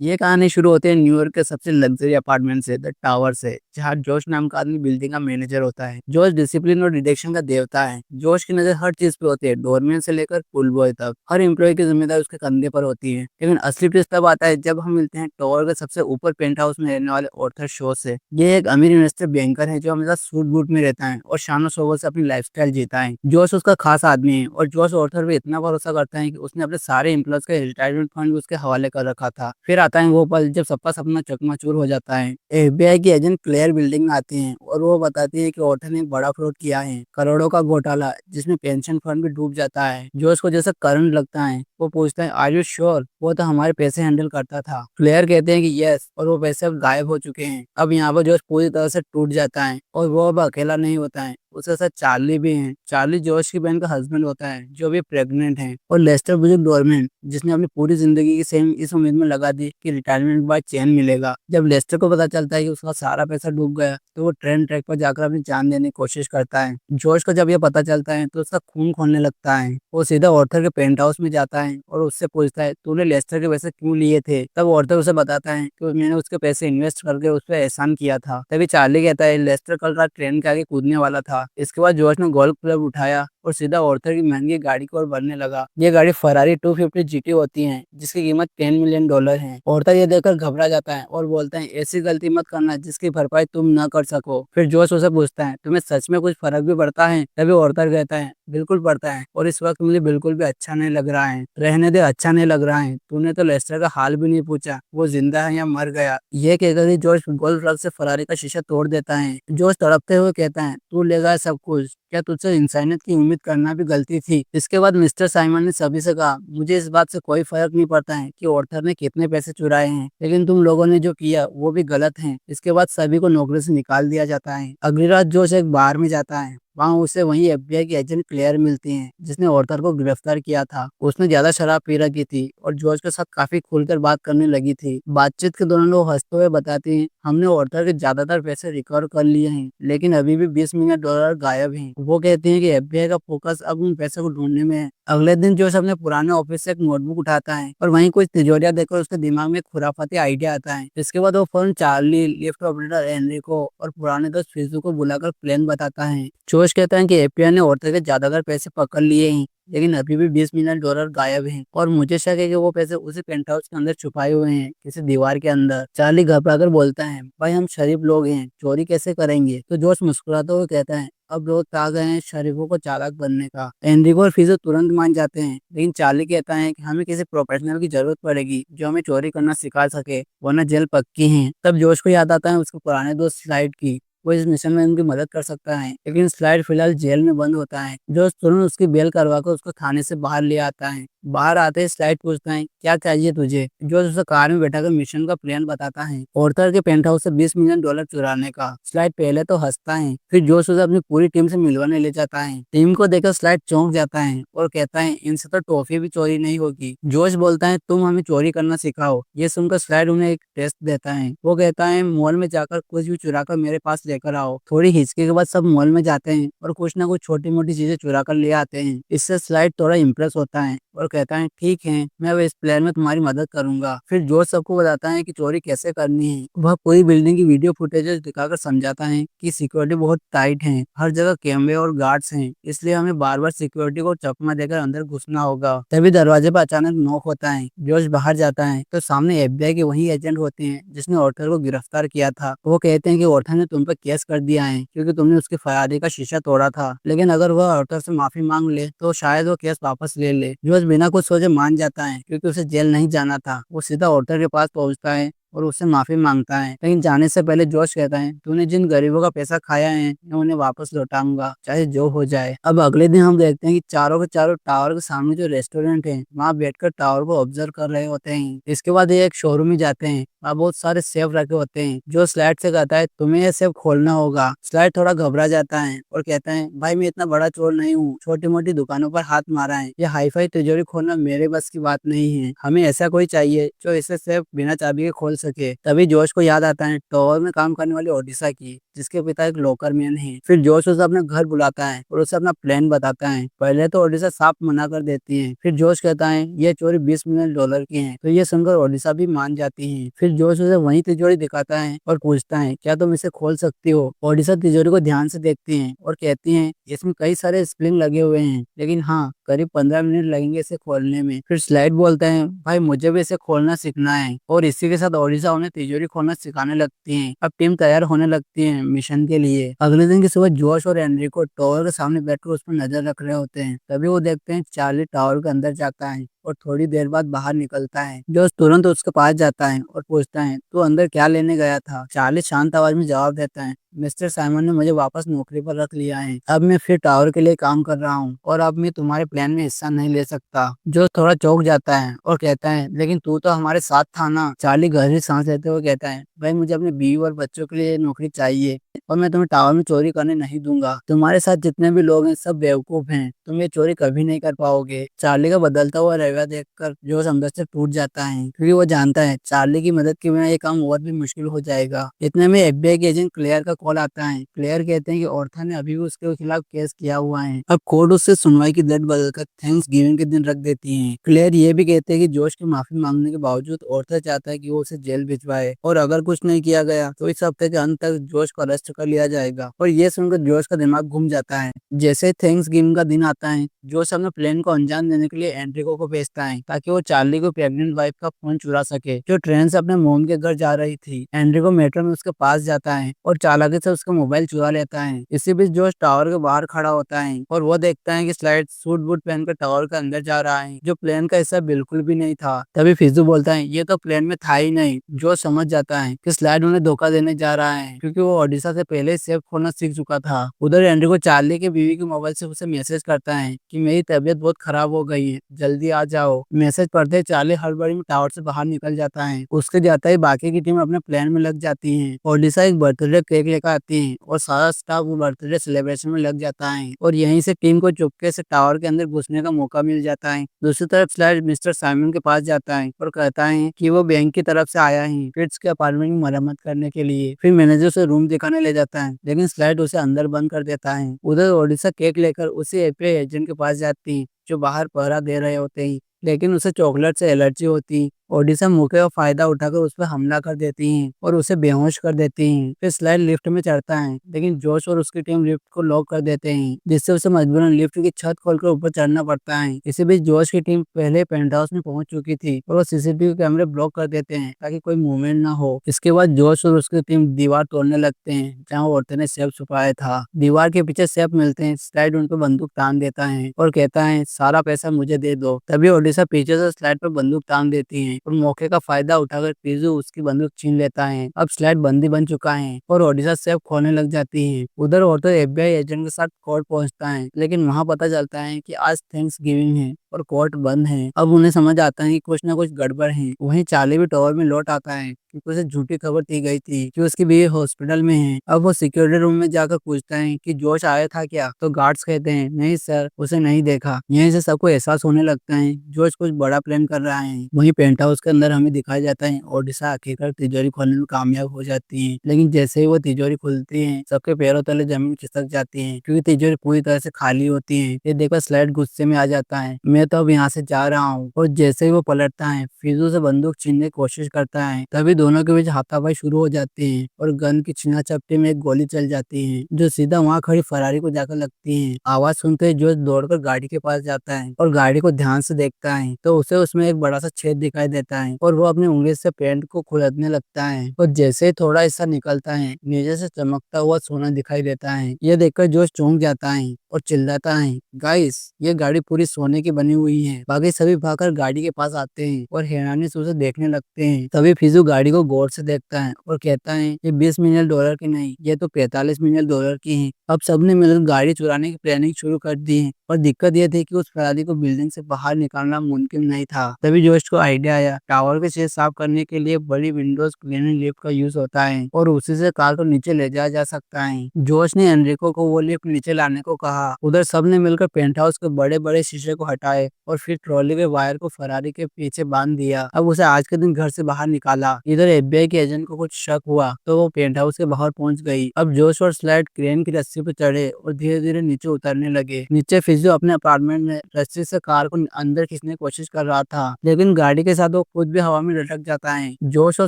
ये कहानी शुरू होती है न्यूयॉर्क के सबसे लग्जरी अपार्टमेंट से, द टावर से, जहाँ जोश नाम का आदमी बिल्डिंग का मैनेजर होता है। जोश डिसिप्लिन और डिटेक्शन का देवता है। जोश की नजर हर चीज पे होती है, डोरमैन से लेकर पूल बॉय तक। हर एम्प्लॉय की जिम्मेदारी उसके कंधे पर होती है। लेकिन असली ट्विस्ट तब आता है जब हम मिलते हैं टावर के सबसे ऊपर पेंट हाउस में रहने वाले ऑर्थर शो से। ये एक अमीर इन्वेस्टर बैंकर है जो हमेशा सूट बूट में रहता है और शानो शौकत से अपनी लाइफस्टाइल जीता है। जोश उसका खास आदमी है और जोश ऑर्थर पे इतना भरोसा करता है कि उसने अपने सारे एम्प्लॉयज का रिटायरमेंट फंड भी उसके हवाले कर रखा था। फिर आता है वो पल जब सबका सपना चकनाचूर हो जाता है। एफबीआई की एजेंट क्लेयर बिल्डिंग में आती हैं और वो बताती है कि ऑर्थर ने एक बड़ा फ्रॉड किया है, करोड़ों का घोटाला, जिसमें पेंशन फंड भी डूब जाता है। जो उसको जैसा करंट लगता है वो पूछता है, आर यू श्योर? वो तो हमारे पैसे हैंडल करता था। क्लेयर कहते हैं कि यस, और वो पैसे अब गायब हो चुके हैं। अब यहाँ पर जोश पूरी तरह से टूट जाता है और वो अब अकेला नहीं होता है, उसके साथ चार्ली भी है। चार्ली जॉर्ज की बहन का हस्बैंड होता है जो भी प्रेग्नेंट है, और लेस्टर बुजुर्ग डोरमैन जिसने अपनी पूरी जिंदगी की सेम इस उम्मीद में लगा दी कि रिटायरमेंट के बाद चैन मिलेगा। जब लेस्टर को पता चलता है कि उसका सारा पैसा डूब गया तो वो ट्रेन ट्रैक पर जाकर अपनी जान देने की कोशिश करता है। जॉर्ज को जब ये पता चलता है तो उसका खून खोलने लगता है। वो सीधा ऑर्थर के पेंट हाउस में जाता है और उससे पूछता है, तूने लेस्टर के पैसे क्यों लिए थे? तब ऑर्थर उसे बताता है कि मैंने उसके पैसे इन्वेस्ट करके उस पर एहसान किया था। तभी चार्ली कहता है, लेस्टर कल रात ट्रेन के आगे कूदने वाला था। इसके बाद जॉर्ज ने गोल्फ क्लब उठाया और सीधा ऑर्थर की महंगी गाड़ी की ओर बढ़ने लगा। ये गाड़ी फरारी 250 जीटी होती है जिसकी कीमत $10 मिलियन है। ऑर्थर ये देखकर घबरा जाता है और बोलता है, ऐसी गलती मत करना जिसकी भरपाई तुम न कर सको। फिर जॉर्ज उसे पूछता है, तुम्हें सच में कुछ फर्क भी पड़ता है? तभी ऑर्थर कहता है, बिल्कुल पड़ता है, और इस वक्त मुझे बिल्कुल भी अच्छा नहीं लग रहा है। रहने दे, अच्छा नहीं लग रहा है। तूने तो लेस्टर का हाल भी नहीं पूछा, वो जिंदा है या मर गया। ये कहकर ही जॉर्ज गोल्फ क्लब से फरारी का शीशा तोड़ देता है। जॉर्ज तड़पते हुए कहता है, तू ले गया सब कुछ, क्या तुझसे इंसानियत की उम्मीद करना भी गलती थी? इसके बाद मिस्टर साइमन ने सभी से कहा, मुझे इस बात से कोई फर्क नहीं पड़ता है कि ऑर्थर ने कितने पैसे चुराए हैं, लेकिन तुम लोगों ने जो किया वो भी गलत है। इसके बाद सभी को नौकरी से निकाल दिया जाता है। अगली रात जोश एक बार में जाता है। वहाँ उसे वही एफबीआई की एजेंट क्लेयर मिलती हैं जिसने ऑर्थर को गिरफ्तार किया था। उसने ज्यादा शराब पी रखी थी और जॉर्ज के साथ काफी खुलकर बात करने लगी थी। बातचीत के दौरान वो हंसते हुए बताती हैं, हमने ऑर्थर के ज्यादातर पैसे रिकवर कर लिए हैं, लेकिन अभी भी $20 मिलियन गायब हैं। वो कहती हैं कि एफबीआई का फोकस अब उन पैसों को ढूंढने में है। अगले दिन जोश अपने पुराने ऑफिस से एक नोटबुक उठाता है और वहीं कुछ तिजोरियां देखकर उसके दिमाग में एक खुराफाती आइडिया आता है। इसके बाद वो फौरन चार्ली, लिफ्ट ऑपरेटर एनरिको और पुराने दोस्त फिजू को बुलाकर प्लान बताता है। जोश कहता है कि एफबीआई ने औरतों के ज्यादातर पैसे पकड़ लिए हैं, लेकिन अभी भी $20 मिलियन गायब हैं, और मुझे शक है कि वो पैसे उसी पेंट हाउस के अंदर छुपाए हुए हैं, किसी दीवार के अंदर। चार्ली घबराकर बोलता है, भाई हम शरीफ लोग हैं, चोरी कैसे करेंगे? तो जोश मुस्कुराते हुए कहता है, अब लोग आ गए हैं शरीफों को चालाक बनने का। एनरिको और फिजो तुरंत मान जाते हैं, लेकिन चार्ली कहता है कि हमें किसी प्रोफेशनल की जरूरत पड़ेगी जो हमें चोरी करना सिखा सके, वरना जेल पक्की है। तब जोश को याद आता है उसके पुराने दोस्त स्लाइड की। वो इस मिशन में उनकी मदद कर सकता है, लेकिन स्लाइड फिलहाल जेल में बंद होता है। जो तुरंत उसकी बेल करवा कर उसको थाने से बाहर ले आता है। बाहर आते ही स्लाइड पूछता है, क्या चाहिए तुझे? जो उसे कार में बैठाकर मिशन का प्लान बताता है, ऑर्थर के पेंट हाउस से $20 मिलियन चुराने का। स्लाइड पहले तो हंसता है, फिर जोश उसे अपनी पूरी टीम से मिलवाने ले जाता है। टीम को देखकर स्लाइड चौंक जाता है और कहता है, इनसे तो टॉफी भी चोरी नहीं होगी। जोश बोलता है, तुम हमें चोरी करना सिखाओ। ये सुनकर स्लाइड उन्हें एक टेस्ट देता है। वो कहता है, मॉल में जाकर कुछ भी चुरा कर मेरे पास लेकर आओ। थोड़ी हिचके के बाद सब मॉल में जाते हैं और कुछ ना कुछ छोटी मोटी चीजें चुरा कर ले आते हैं। इससे स्लाइड थोड़ा इम्प्रेस होता है और कहता है, ठीक है, मैं अब इस प्लान में तुम्हारी मदद करूंगा। फिर जोश सबको बताता है कि चोरी कैसे करनी है। वह पूरी बिल्डिंग की वीडियो फुटेजेस दिखाकर समझाता है कि सिक्योरिटी बहुत टाइट है, हर जगह कैमरे और गार्ड्स हैं, इसलिए हमें बार बार सिक्योरिटी को चकमा देकर अंदर घुसना होगा। तभी दरवाजे पर अचानक नॉक होता है। जोश बाहर जाता है तो सामने एफबीआई के वही एजेंट होते हैं जिसने ऑर्थर को गिरफ्तार किया था। वो कहते हैं कि ऑर्थर ने तुम पर केस कर दिया है क्योंकि तुमने उसकी फरारी का शीशा तोड़ा था, लेकिन अगर वह ऑर्थर से माफी मांग ले तो शायद वो केस वापस ले ले। जोश बिना कुछ सोचे मान जाता है क्योंकि उसे जेल नहीं जाना था। वो सीधा ऑर्थर के पास पहुंचता है और उससे माफी मांगता है, लेकिन जाने से पहले जोश कहता है, तूने जिन गरीबों का पैसा खाया है मैं उन्हें वापस लौटाऊंगा, चाहे जो हो जाए। अब अगले दिन हम देखते हैं कि चारों के चारों टावर के सामने जो रेस्टोरेंट है वहाँ बैठकर टावर को ऑब्जर्व कर रहे होते हैं। इसके बाद ये एक शोरूम में जाते हैं, वहाँ बहुत सारे सेफ रखे होते हैं। जो स्लाइड से कहता है, तुम्हें ये सेफ खोलना होगा। स्लाइड थोड़ा घबरा जाता है और कहता है, भाई मैं इतना बड़ा चोर नहीं हूँ, छोटी मोटी दुकानों पर हाथ मारा है, ये हाईफाई तिजोरी खोलना मेरे बस की बात नहीं है। हमें ऐसा कोई चाहिए जो इसे सेफ बिना चाबी के खोल सके। तभी जोश को याद आता है टावर में काम करने वाली ओडिशा की, जिसके पिता एक लोकर मैन है। फिर जोश उसे अपने घर बुलाता है और उसे अपना प्लान बताता है। पहले तो ओडिशा साफ मना कर देती है, फिर जोश कहता है ये चोरी $20 मिलियन की है। तो ये सुनकर ओडिशा भी मान जाती है। फिर जोश उसे वही तिजोरी दिखाता है और पूछता है क्या तुम इसे खोल सकती हो। ओडिशा तिजोरी को ध्यान से देखती है और कहती है इसमें कई सारे स्प्रिंग लगे हुए हैं, लेकिन हाँ करीब 15 मिनट लगेंगे इसे खोलने में। फिर स्लाइड बोलते हैं भाई मुझे भी इसे खोलना सीखना है, और इसी के साथ ओडिशा उन्हें तिजोरी खोलना सिखाने लगती है। अब टीम तैयार होने लगती है मिशन के लिए। अगले दिन की सुबह जोश और एनरिको टावर के सामने बैठकर उस पर नजर रख रहे होते हैं। तभी वो देखते हैं चार्ली टावर के अंदर जाता है और थोड़ी देर बाद बाहर निकलता है। जोश तुरंत उसके पास जाता है और पूछता है तू अंदर क्या लेने गया था। चार्ली शांत आवाज में जवाब देता है मिस्टर साइमन ने मुझे वापस नौकरी पर रख लिया है। अब मैं फिर टावर के लिए काम कर रहा हूँ और अब मैं तुम्हारे प्लान में हिस्सा नहीं ले सकता। जो थोड़ा चौंक जाता है और कहता है लेकिन तू तो हमारे साथ था ना। चार्ली गहरी सांस लेते हुए कहता है भाई मुझे अपने बीवी और बच्चों के लिए नौकरी चाहिए और मैं तुम्हें टावर में चोरी करने नहीं दूंगा। तुम्हारे साथ जितने भी लोग हैं सब बेवकूफ हैं, तुम ये चोरी कभी नहीं कर पाओगे। चार्ली का बदलता हुआ रवैया देखकर जोश अंदर से टूट जाता है, क्योंकि वो जानता है चार्ली की मदद के बिना ये काम और भी मुश्किल हो जाएगा। इतने में एफबीआई के एजेंट क्लेयर का कॉल आता है। क्लेयर कहते हैं कि ऑर्था ने अभी भी उसके खिलाफ केस किया हुआ है। अब कोर्ट उससे सुनवाई की डेट बदलकर थैंक्स गिविंग के दिन रख देती है। क्लेयर ये भी कहते हैं कि जोश की माफी मांगने के बावजूद ऑर्था चाहता है कि वो उसे जेल भिजवाए, और अगर कुछ नहीं किया गया तो इस हफ्ते के अंत तक जोश को अरेस्ट कर लिया जाएगा। और ये सुनकर जोश का दिमाग घूम जाता है। जैसे थैंक्स गिविंग का दिन आता है, जोश अपने प्लान को अंजाम देने के लिए एंड्रिको को भेजता है ताकि वो चार्ली को प्रेग्नेंट वाइफ का फोन चुरा सके, जो ट्रेन से अपने मोम के घर जा रही थी। एंड्रिको मेट्रो में उसके पास जाता है और चालाकी से उसका मोबाइल चुरा लेता है। इसी बीच जोश टावर के बाहर खड़ा होता है और वो देखता है कि स्लाइड सूट बूट पहनकर टावर के अंदर जा रहा है, जो प्लेन का हिस्सा बिल्कुल भी नहीं था। तभी फिजू बोलता है ये तो प्लेन में था ही नहीं। जोश समझ जाता है कि स्लाइड उन्हें धोखा देने जा रहा है, क्योंकि वो ओडिशा से पहले ही सेफ खोलना सीख चुका था। उधर एंड्रिको चार्ली के बीवी के मोबाइल से उसे मैसेज करता है कि मेरी तबीयत बहुत खराब हो गई है, जल्दी आ जाओ। मैसेज पढ़ते ही चार्ली हड़बड़ी में टावर से बाहर निकल जाता है। उसके जाता ही बाकी की टीम अपने प्लान में लग जाती है। ओडिशा एक बर्थडे केक लेकर आती है और सारा स्टाफ वो बर्थडे सेलिब्रेशन में लग जाता है, और यहीं से टीम को चुपके से टावर के अंदर घुसने का मौका मिल जाता है। दूसरी तरफ स्लाइड मिस्टर साइमन के पास जाता है और कहता है कि वो बैंक की तरफ से आया है फिट्स के अपार्टमेंट की मरम्मत करने के लिए। फिर मैनेजर उसे रूम दिखाने ले जाता है, लेकिन स्लाइड उसे अंदर बंद कर देता है। उधर ओडिशा केक लेकर उसी एफबीआई एजेंट के पास जाती है, जो बाहर पहरा दे रहे होते हैं, लेकिन उसे चॉकलेट से एलर्जी होती। ओडिशा मौके का फायदा उठाकर उस पर हमला कर देती हैं और उसे बेहोश कर देती हैं। फिर स्लाइड लिफ्ट में चढ़ता है, लेकिन जोश और उसकी टीम लिफ्ट को लॉक कर देते हैं, जिससे उसे मजबूरन लिफ्ट की छत खोलकर ऊपर चढ़ना पड़ता है। इसी बीच जोश की टीम पहले पेंट हाउस में पहुंच चुकी थी और वो सीसीटीवी कैमरे ब्लॉक कर देते हैं ताकि कोई मूवमेंट ना हो। इसके बाद जोश और उसकी टीम दीवार तोड़ने लगते हैं जहाँ औरतें ने सेफ छुपाया था। दीवार के पीछे सेफ मिलते हैं। स्लाइड उन पर बंदूक तान देता है और कहता है सारा पैसा मुझे दे दो। तभी ओडिशा पीछे से स्लाइड पर बंदूक तान देती है और मौके का फायदा उठाकर पीजू उसकी बंदूक छीन लेता है। अब स्लाइड बंदी बन चुका है और ओडिशा सेफ खोलने लग जाती है। उधर ऑटो एफबीआई एजेंट के साथ कोर्ट पहुंचता है, लेकिन वहां पता चलता है कि आज थैंक्स गिविंग है और कोर्ट बंद है। अब उन्हें समझ आता है कि कुछ न कुछ गड़बड़ है। वहीं चार्ली भी टावर में लौट आता है क्योंकि उसे झूठी खबर दी गई थी कि उसकी बीवी हॉस्पिटल में है। अब वो सिक्योरिटी रूम में जाकर पूछता है कि जोश आया था क्या, तो गार्ड्स कहते हैं नहीं सर, उसे नहीं देखा। यहीं से सबको एहसास होने लगता है जोश कुछ बड़ा प्लान कर रहा है। वहीं पेंट हाउस के अंदर हमें दिखाया जाता है ओडिशा आखिरकार तिजोरी खोलने में कामयाब हो जाती है, लेकिन जैसे ही वो तिजोरी खुलती है सबके पैरों तले जमीन खिसक जाती है, क्योंकि तिजोरी पूरी तरह से खाली होती है। ये देखकर स्लाइड गुस्से में आ जाता है, मैं तो अब यहाँ से जा रहा हूँ। और जैसे ही वो पलटता है फिजू से बंदूक छीनने की कोशिश करता है, तभी दोनों के बीच हाथापाई शुरू हो जाती है और गन की छीना चपटी में एक गोली चल जाती है, जो सीधा वहाँ खड़ी फरारी को जाकर लगती है। आवाज सुनते ही जोश दौड़कर गाड़ी के पास जाता है और गाड़ी को ध्यान से देखता है, तो उसे उसमें एक बड़ा सा छेद दिखाई देता है और वो अपनी उंगली से पेंट को खुरदने लगता है। और जैसे ही थोड़ा हिस्सा निकलता है नीचे से चमकता हुआ सोना दिखाई देता है। ये देखकर जोश चौंक जाता है और चिल्लाता है गाइस, ये गाड़ी पूरी सोने की बनी हुई है। बाकी सभी भागकर गाड़ी के पास आते हैं और हैरानी से उसे देखने लगते हैं। तभी फिजू गाड़ी को गौर से देखता है और कहता है ये $20 मिलियन की नहीं, ये तो $45 मिलियन की है। अब सबने मिलकर गाड़ी चुराने की प्लानिंग शुरू कर दी है और दिक्कत ये थी कि उस फरारी को बिल्डिंग से बाहर निकालना मुमकिन नहीं था। तभी जोश को आइडिया आया, टावर के छेद साफ करने के लिए बड़ी विंडोज क्लीनिंग लिफ्ट का यूज होता है और उसी से कार को नीचे ले जाया जा सकता है। जोश ने एनरिको को वो लिफ्ट नीचे लाने को कहा। उधर सबने मिलकर पेंट हाउस के बड़े बड़े शीशे को हटाए और फिर ट्रॉली के वायर को फरारी के पीछे बांध दिया। अब उसे आज के दिन घर से बाहर निकाला। इधर एफबीआई के एजेंट को कुछ शक हुआ तो वो पेंट हाउस के बाहर पहुंच गई। अब जोश और स्लाइड क्रेन की रस्सी पे चढ़े और धीरे धीरे नीचे उतरने लगे। नीचे फिजियो अपने अपार्टमेंट में रस्सी से कार को अंदर खींचने की कोशिश कर रहा था, लेकिन गाड़ी के साथ वो खुद भी हवा में लटक जाता है। जोश और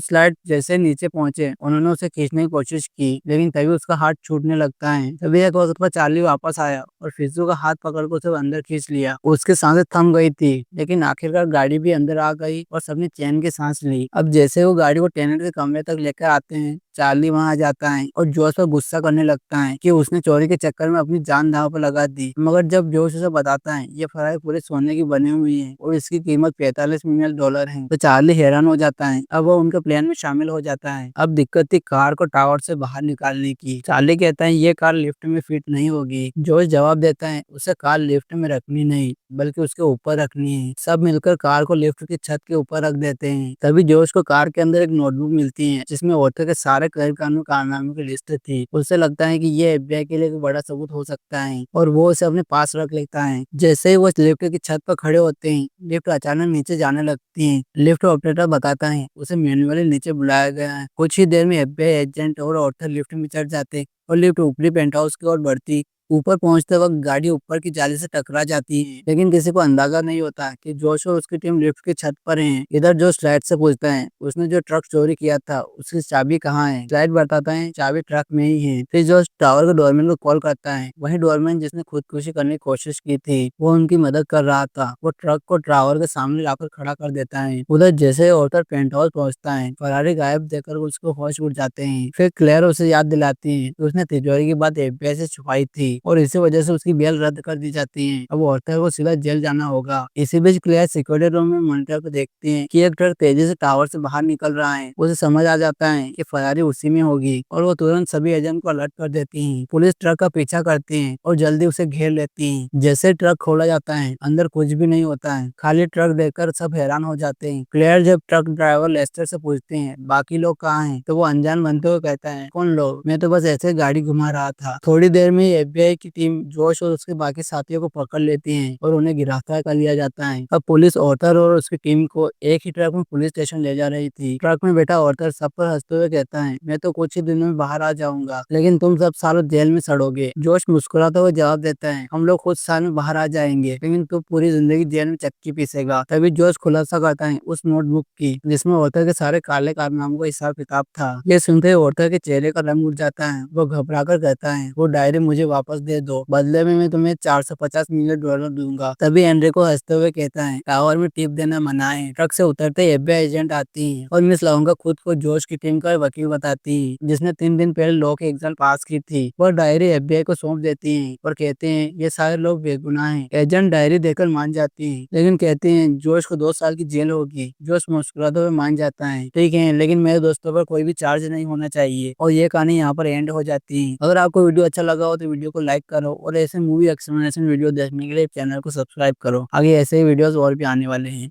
स्लाइड जैसे नीचे पहुंचे उन्होंने उसे खींचने की कोशिश की, लेकिन तभी उसका हाथ छूटने लगता है। तभी एक वक्त पर चार्ली वापस आया और फिजियो का हाथ पकड़ कर उसे अंदर खींच लिया। उसकी सांसें थम गई थी, लेकिन आखिरकार गाड़ी भी अंदर आ गई और सबने चैन की सांस ली। अब जैसे वो गाड़ी को टेनेंट के कमरे तक लेकर आते हैं, चार्ली वहां आ जाता है और जोश पर गुस्सा करने लगता है कि उसने चोरी के चक्कर में अपनी जान दांव पर लगा दी। मगर जब जोश उसे बताता है ये फरारी पूरे सोने की बनी हुई है और इसकी कीमत $45 मिलियन है, तो चार्ली हैरान हो जाता है। अब वो उनके प्लान में शामिल हो जाता है। अब दिक्कत थी कार को टावर से बाहर निकालने की। चार्ली कहता है ये कार लिफ्ट में फिट नहीं होगी। जोश जवाब देता है उसे कार लिफ्ट में रखनी नहीं बल्कि उसके ऊपर रखनी है। सब मिलकर कार को लिफ्ट की छत के ऊपर रख देते हैं। तभी जोश को कार के अंदर एक नोटबुक मिलती है जिसमें ऑथर के सारे गैर कानूनी कारनामों की लिस्ट थी। उसे लगता है कि ये एफबीआई के लिए एक बड़ा सबूत हो सकता है और वो उसे अपने पास रख लेता है। जैसे ही वो लिफ्ट की छत पर खड़े होते हैं, लिफ्ट अचानक नीचे जाने लगती है। लिफ्ट ऑपरेटर बताता है उसे मैन्युअली नीचे बुलाया गया है। कुछ ही देर में एफबीआई एजेंट और ऑथर लिफ्ट में चढ़ जाते और लिफ्ट ऊपरी पेंट हाउस की ओर बढ़ती। ऊपर पहुंचते वक्त गाड़ी ऊपर की जाली से टकरा जाती है, लेकिन किसी को अंदाजा नहीं होता कि जोश और उसकी टीम लिफ्ट की छत पर हैं। इधर जो स्लाइड से पूछता है उसने जो ट्रक चोरी किया था उसकी चाबी कहाँ है। स्लाइड बताता है चाबी ट्रक में ही है। फिर जोश टावर के डोरमैन को कॉल करता है। वही डोरमैन जिसने खुदकुशी करने की कोशिश की थी, वो उनकी मदद कर रहा था। वो ट्रक को टावर के सामने लाकर खड़ा कर देता है। उधर जैसे ऑथर पेंट हाउस पहुंचता है, फरारी गायब देखकर उसको होश उड़ जाते हैं। फिर क्लेयर उसे याद दिलाती है कि उसने तिजोरी की बात एफबीआई से छुपाई थी और इसी वजह से उसकी बेल रद्द कर दी जाती है। अब ऑर्थर को सीधा जेल जाना होगा। इसी बीच क्लेयर सिक्योरिटी रूम में मॉनिटर को देखती है कि एक ट्रक तेजी से टावर से बाहर निकल रहा है। उसे समझ आ जाता है कि फरारी उसी में होगी और वो तुरंत सभी एजेंट को अलर्ट कर देती है। पुलिस ट्रक का पीछा करती है और जल्दी उसे घेर लेती है। जैसे ट्रक खोला जाता है, अंदर कुछ भी नहीं होता है। खाली ट्रक देखकर सब हैरान हो जाते हैं। क्लेयर जब ट्रक ड्राइवर लेस्टर से पूछते हैं बाकी लोग कहाँ हैं, तो वो अनजान बनते हुए कहता है कौन लोग, मैं तो बस ऐसे गाड़ी घुमा रहा था। थोड़ी देर में एफबीआई की टीम जोश और उसके बाकी साथियों को पकड़ लेती है और उन्हें गिरफ्तार कर लिया जाता है। अब पुलिस ऑर्थर और उसकी टीम को एक ही ट्रक में पुलिस स्टेशन ले जा रही थी। ट्रक में बैठा ऑर्थर सब पर हंसते हुए कहता है मैं तो कुछ ही दिनों में बाहर आ जाऊंगा, लेकिन तुम सब सालों जेल में सड़ोगे। जोश मुस्कुराता हुआ जवाब देता है हम लोग कुछ साल में बाहर आ जाएंगे, लेकिन तू पूरी जिंदगी जेल में चक्की पीसेगा। तभी जोश खुलासा करता है उस नोटबुक की जिसमें ऑर्थर के सारे काले कारनामों का हिसाब किताब था। ये सुनते ही ऑर्थर के चेहरे का रंग उड़ जाता है। वो घबरा कर कहता है वो डायरी मुझे वापस दे दो, बदले में मैं तुम्हें $450 मिलियन दूंगा। तभी एनरिको हंसते हुए कहता है टावर में टिप देना मना है। ट्रक से उतरते ही एफबीआई एजेंट आती है और मिस लाउंगा खुद को जोश की टीम का वकील बताती है जिसने 3 दिन पहले लॉ की एग्जाम पास की थी। वह डायरी एफबीआई को सौंप देती है और कहते हैं ये सारे लोग बेगुनाह हैं। एजेंट डायरी देकर मान जाती है, लेकिन कहते हैं जोश को 2 साल की जेल होगी। जोश मुस्कुराते हुए मान जाता है ठीक है, लेकिन मेरे दोस्तों पर कोई भी चार्ज नहीं होना चाहिए। और ये कहानी यहाँ पर एंड हो जाती है। अगर आपको वीडियो अच्छा लगा हो तो वीडियो को लाइक करो और ऐसे मूवी एक्सप्लेनेशन वीडियो देखने के लिए चैनल को सब्सक्राइब करो। आगे ऐसे ही वीडियोस और भी आने वाले हैं।